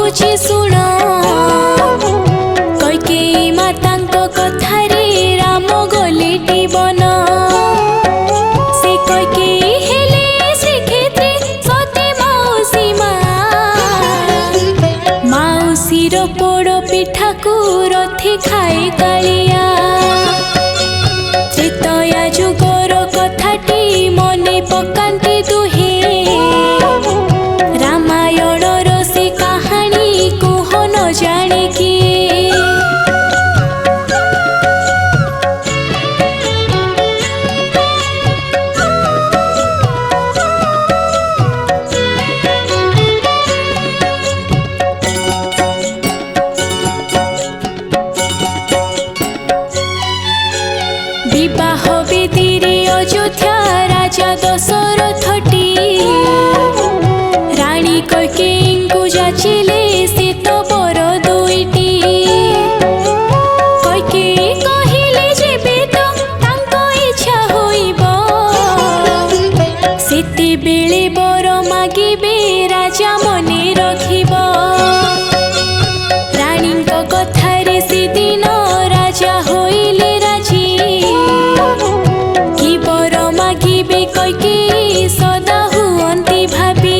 କହୁଛି ଶୁଣ। କୈକେୟୀ ମାତାଙ୍କ କଥାରେ ରାମ ଗଲେ ବନ। ସେ କୈକେୟୀ ହେଲେ ଶ୍ରୀକ୍ଷେତ୍ରୀ ସତୀ ମାଉସୀ ମା। ମାଉସୀର ପୋଡ଼ ପିଠାକୁ ରଥି ଖାଏ କାଳିଆ। ତ୍ରେତୟା ଯୁଗର କଥାଟି ମନେ ପକାନ୍ତି ଦୁହେଁ। ରାମାୟଣର ସେ କାହାଣୀ କୁହ ନ ଜାଣେ କିଏ। ବିବାହ ବେଦୀରେ ଅଯୋଧ୍ୟା ରାଜା ଦଶରଥଟି। ରାଣୀ କୈକେୟୀଙ୍କୁ ଯାଚିଲେ ସେ ତ ବର ଦୁଇଟି। କୈକେୟୀ କହିଲେ ଯେବେ ତ ତାଙ୍କ ଇଚ୍ଛା ହୋଇବ। ସେତେବେଳେ ବର ମାଗିବେ ରାଜା ମନେ ରଖିବ। ରାଣୀଙ୍କ କଥାରେ ସେଦିନ ରାଜା ହୋଇଲେ ରାଜି। କି ବର ମାଗିବେ କୈକେୟୀ ସଦା ହୁଅନ୍ତି ଭାବି।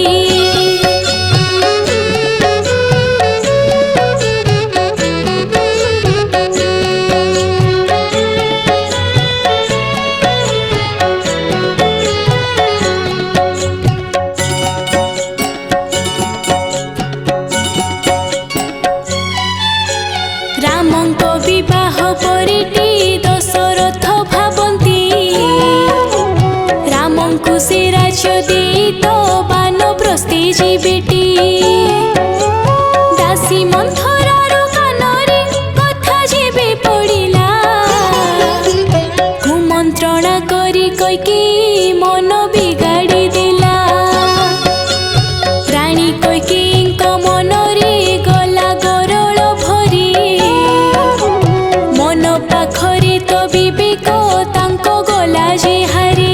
ରାମଙ୍କ ବିବାହ ପରିଟି ଦଶରଥ ଭାବନ୍ତି। ରାମଙ୍କୁ ସେ ରାଜ୍ୟ ଦେଇ ତ ବାନପ୍ରସ୍ଥେ ଯିବେଟି। ଦାସୀ ମନ୍ଥରାର କାନରେ କଥା ଯେବେ ପଡ଼ିଲା। କୁମନ୍ତ୍ରଣା କରି କୈକେୟୀ ମନ ବିଗାଡ଼ି ଦେଲା। ରାଣୀ କୈକେୟୀଙ୍କ ମନରେ ଗଲା ଗରଳ ଭରି। ମନ ପାଖରେ ତ ବିବେକ ତାଙ୍କ ଗଲା ଯେ ହାରି।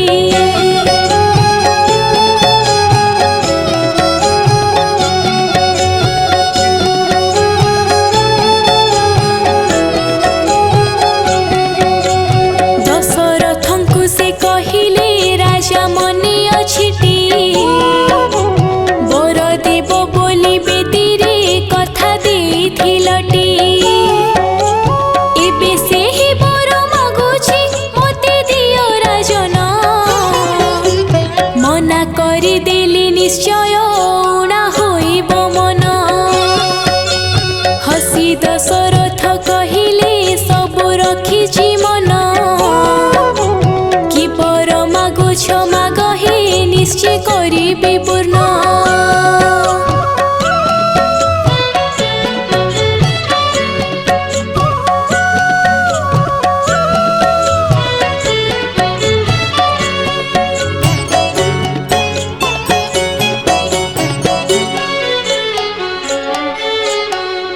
ଦଶରଥଙ୍କୁ ସେ କହିଲେ ରାଜା ମନେ ଅଛିଟି। ବର ଦେବ ବୋଲି ବେଦୀରେ କଥା ଦେଇଥିଲଟି। ଏବେ ସେହି ବର ମାଗୁଛି ମୋତେ ଦିଅ ରାଜନ। ମନା କରିଦେଲି ନିଶ୍ଚୟ ଉଣା ହୋଇବ ମନ। ହସି ଦଶରଥ କହିଲେ ସବୁ ରଖିଛି ମନ। କି ବର ମାଗୁଛ ମାଗ হে ନିଶ୍ଚୟ କରିବି ପୂର୍ଣ୍ଣ।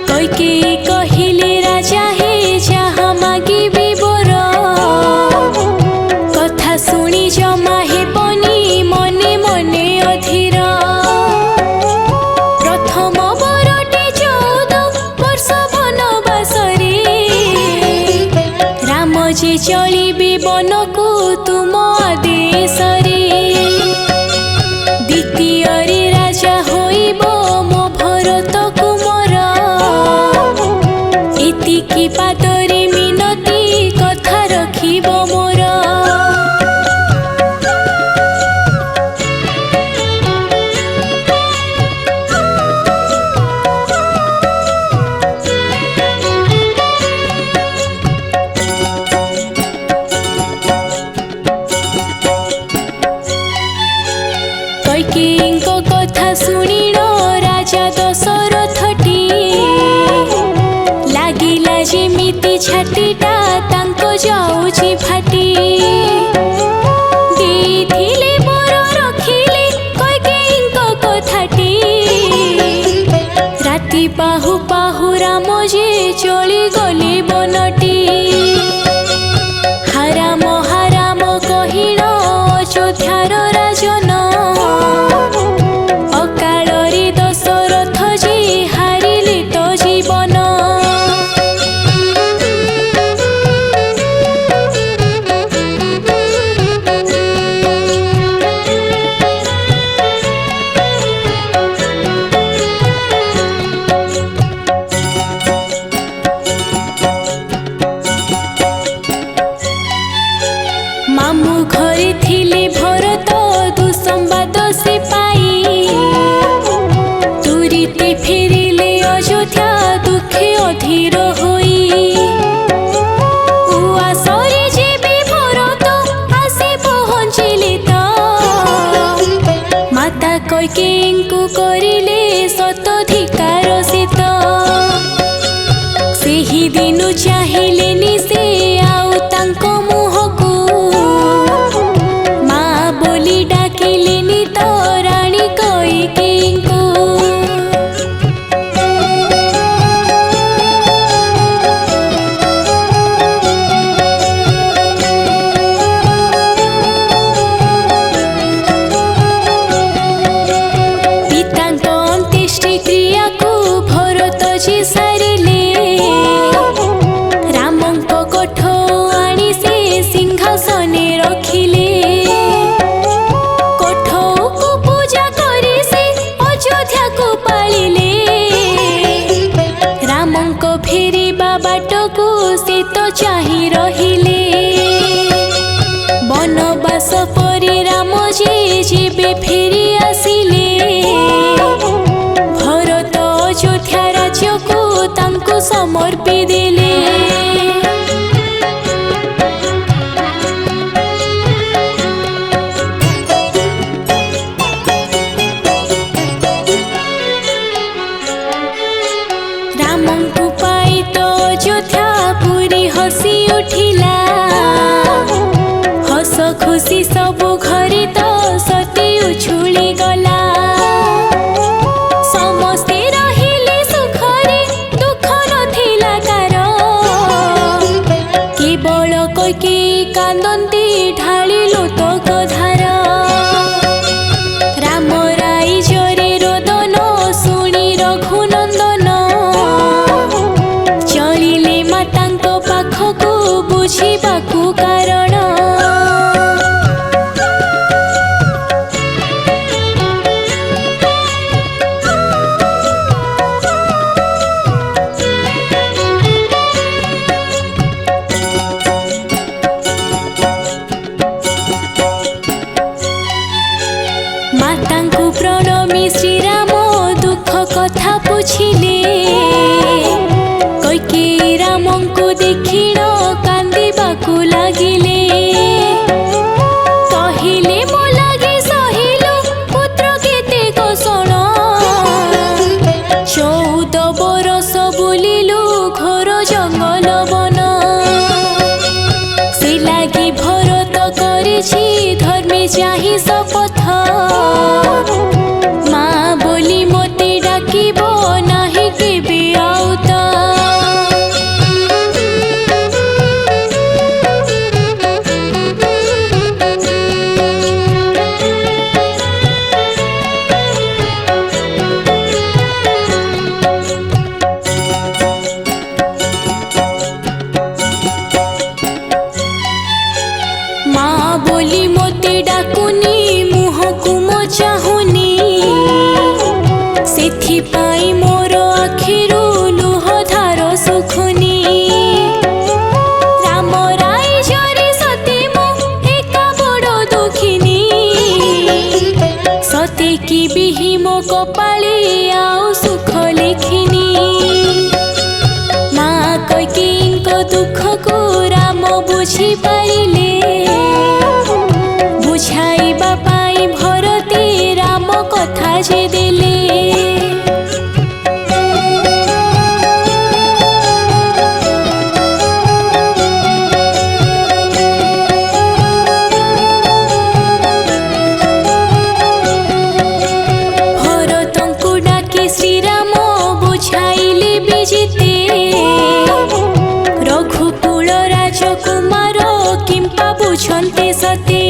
କୈକେୟୀ କହିଲେ ରାଜା ହେ ଯାହା ମାଗିବି ବର। କଥା ଶୁଣି ଜମା ହେବନି ମନେ ମନେ ଅଧୀର। ପ୍ରଥମ ବରଟି 14 ବର୍ଷ ବନବାସରେ। ରାମ ଯେ ଚଳିବେ ବନକୁ ତୁମ ଆଦେଶରେ। ଦ୍ୱିତୀୟରେ ରାଜା ହୋଇବ ମୋ ଭରତ କୁମର। ଏତିକି ପାଦରେ ମିନତି କଥା ରଖିବ ମୋର। କୈକେୟୀଙ୍କ କଥା ଶୁଣିଲ ରାଜା ଦଶରଥଟି। ଲାଗିଲା ଯେମିତି ଛାତିଟା ତାଙ୍କ ଯାଉଛି ଫାଟି। ଦେଇଥିଲେ ବର ରଖିଲେ କୈକେୟୀଙ୍କ କଥାଟି। ରାତି ପାହୁ ପାହୁ ରାମ ଯେ ଚଳିଗଲେ ବନଟି। ହାରାମ ହାରାମ କହିଲ ଅଯୋଧ୍ୟାର ରାଜନ। ଅକାଳରେ ଦଶରଥ ଯେ ହାରି କରିଥିଲେ ଭରତ ଦୁଃସମ୍ବାଦ ସେ ପାଇ ତୁରିତେ ଫେରିଲେ ଅଯୋଧ୍ୟା ଦୁଃଖେ ଅଧୀର ହୋଇ ଉଆସରେ ଯେବେ ଭରତ ଆସି ପହଞ୍ଚିଲେ ତ ମାତା କୈକେୟୀଙ୍କୁ କରିଲେ ଶତଧିକାର ଶୀତ ସେହି ଦିନୁ ଚାହିଁଲେନି ସେ ଆଉ ତାଙ୍କ ମୁହଁକୁ ମା ବୋଲି ଡାକିଲେନି ତ ରାଣୀ କୈକେୟୀଙ୍କୁ ପିତାଙ୍କ ଅନ୍ତ୍ୟେଷ୍ଟି କ୍ରିୟାକୁ ଭରତ ଯେ ସାରିଲେ ରାମଙ୍କ କୋଠ ଆଣି ସେ ସିଂହାସନେ ରଖିଲେ କୋଠକୁ ପୂଜା କରି ସେ ଅଯୋଧ୍ୟାକୁ ପାଳିଲେ ରାମଙ୍କ ଫେରିବା ବାଟକୁ ସେ ତ ଚାହିଁ ରହିଲେ ବନବାସ ପରେ ରାମ ଯେ ଯେବେ ଫେରି ଆସିଲେ ଭରତ ଅଯୋଧ୍ୟା ରାଜ୍ୟକୁ ତାଙ୍କୁ ସମର୍ପି ଦେଲେ ରାମଙ୍କୁ ପାଇ ତ ଅଯୋଧ୍ୟା ପୁରୀ ହସି ଉଠିଲା ହସ ଖୁସି ସବୁ ଘରେ ତ ସତେ ଉଛୁଳି ଗଲା ସମସ୍ତେ ରହିଲେ ସୁଖରେ ଦୁଃଖ ନଥିଲା କାର କେବଳ କୈକେୟୀ କାନ୍ଦନ୍ତି ଢାଳି ଲୋତକ ଧାର ରାମ ରାଇଜରେ ରୋଦନ ଶୁଣି ରଘୁନନ୍ଦନ ଚଳିଲେ ମାତାଙ୍କ ପାଖକୁ ବୁଝିବାକୁ କାରଣ ମାତାଙ୍କୁ ପ୍ରଣମି ଶ୍ରୀରାମ ଦୁଃଖ କଥା ବୁଝିଲେ କୈକେୟୀ ରାମଙ୍କୁ ଦେଖିଣ କାନ୍ଦିବାକୁ ଲାଗିଲେ କହିଲେ ମୋ ଲାଗି ସହିଲୁ ପୁତ୍ର କେତେ କୋଷଣ 14 ବରଷ ବୁଲିଲୁ ଘୋର ଜଙ୍ଗଲ ବନ ସେ ଲାଗି ଭରତ କରିଛି ଧର୍ମେ ଚାହିଁ ଶପଥ ମା ବୋଲି ମୋତେ ଡାକିବ ନାହିଁ କେବେ ଆଉ ତ ମା ବୋଲି ମୋତେ ଡାକୁନି ମୁହଁକୁ ମୋ ଚାହୁଁନି ସେଥିପାଇଁ ମୋର ଆଖିରୁ ଲୁହ ଧାର ଶୁଖୁନି ରାମ ରାଇଜରେ ସତେ ମୁଁ ଏକା ବଡ଼ ଦୁଃଖିନୀ ସତେ କି ବିହି ମୋ କପାଳେ ଆଉ ସୁଖ ଲେଖିନି ମା କୈକେୟୀଙ୍କ ଦୁଃଖକୁ ରାମ ବୁଝିପାରିଲେ ବୁଝାଇବା ପାଇଁ ଭରତେ ରାମ କଥା ଯେ ଦେଲେ ଭରତଙ୍କୁ ଡାକି ଶ୍ରୀରାମ ବୁଝାଇଲେ ବି ଯେତେ ରଘୁକୁଳ ରାଜକୁମାର କିମ୍ପା ବୁଝନ୍ତେ ସତେ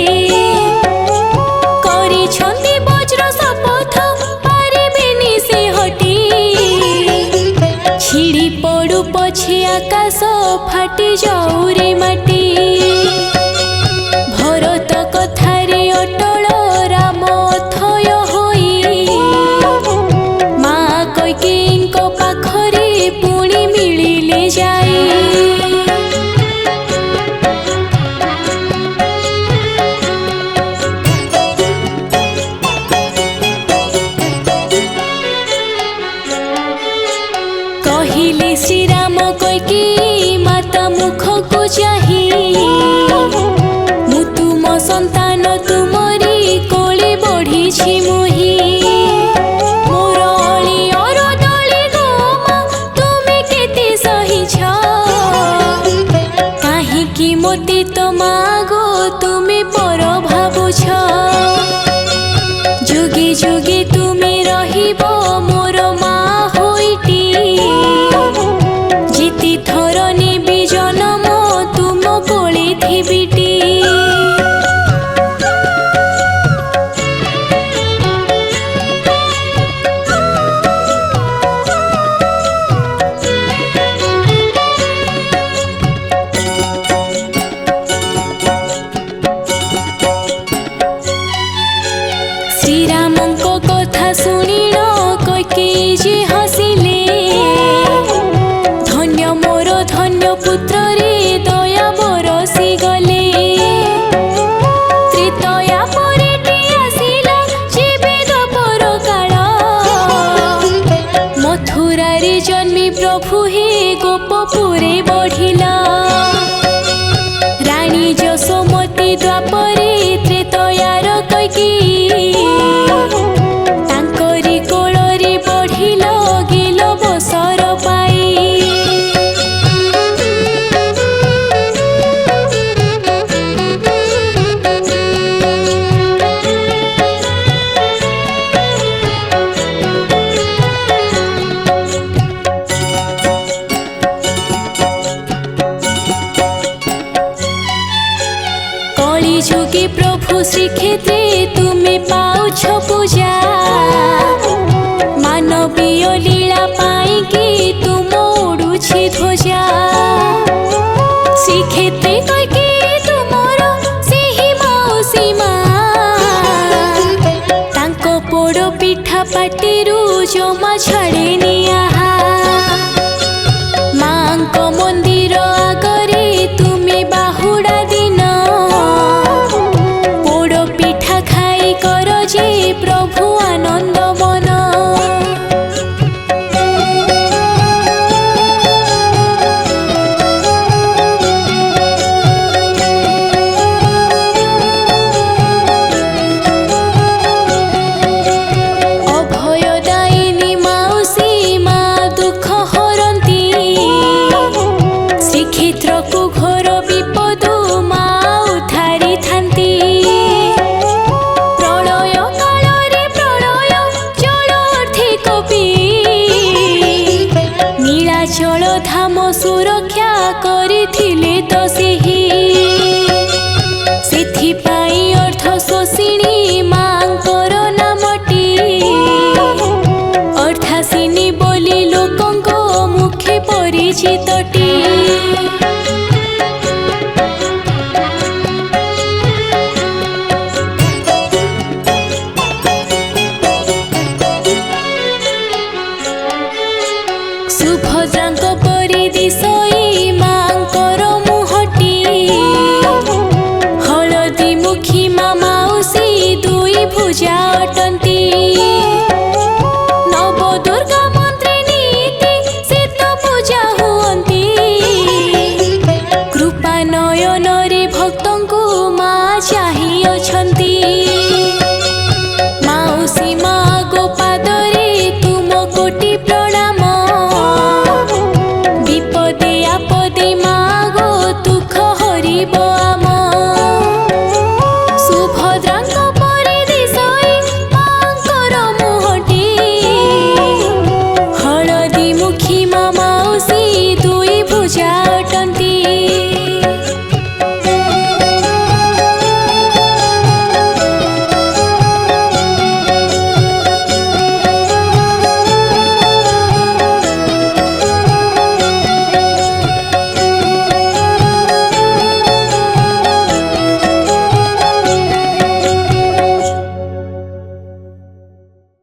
କରିଛନ୍ତି ବଜ୍ର ଶପଥ ପାରିବେନି ସେ ହଟି ଛିଡ଼ି ପଡୁ ପଛେ ଆକାଶ ଫାଟି ଯାଉ ରେ ମାଟି ଭରତ କଥାରେ ଅଟଳ ରାମ ଅଥୟ ହୋଇ ମା କୈକେୟୀଙ୍କ ପାଖରେ ପୁଣି ମିଳିଲେ ଯାଇ चाही मु तुम संतान तुमरी कोले बढ़ी मुही मोर अली अरदली गोमा तुमे केते सहिछ काहेकि मोते तो मागो तुमे पर भाबुछ जुगे जुगे तुमे रहिबो मोर मा होइटी जिति थर नेबी जनम तुम कोले थिबिटी श्रीरामंको कथा सुनिल कैकेयी जे हसिले धन्य मोर धन्य पुत्र रे दया बरसी गले त्रेतया परेटी आसिला जेबे द्वापर काल मथुरा रे जन्मी प्रभु हे गोपपुरे बढ़िला रानी यशोमती द्वापरे त्रेतयार कैकेयी तांकरी कोଳରେ बढ़िल गेल बसर पाई कली जुगे प्रभु श्रीक्षेत्रे तुमे पाउछ पूजा मानवीय लीला पाई कि तुम उड़ुछि ध्वजा श्रीक्षेत्रे कैकेयी तुमर सेही मौसी मा तांको पोड़ पिठा पाटिरु जमा छाड़ेनी आहा मांको मंदिर आगरे तुमे बाहुड़ा दिन पोड़ पिठा खाई कर जे प्रभु आनंद मन अभयदायिनी माउसी मा दुख हरंती श्रीक्षेत्र को घोर विपद मा उधारी थांती प्रलय काल प्रलय जल अर्थे कपि नीलाचल धाम सुरक्षा करिथिले तो सेही सेथिपाई अर्थ शोषिणी मांकर नामटी अर्थासिनी बोली लोकंको मुखे परिचितटी सुभद्रांको परि दिशई मांकर मुहटी हलदी मुखी मा माउसी दुई भुजा अटंती नव दुर्गा मंत्री नीति सीत पूजा हुअंती कृपा नयन रे भक्तंकु मा चाहि अछंती माउसी मा गोपादरे तुम कोटि प्रणाम विपदे आपदे मागो दुख हरिब आम।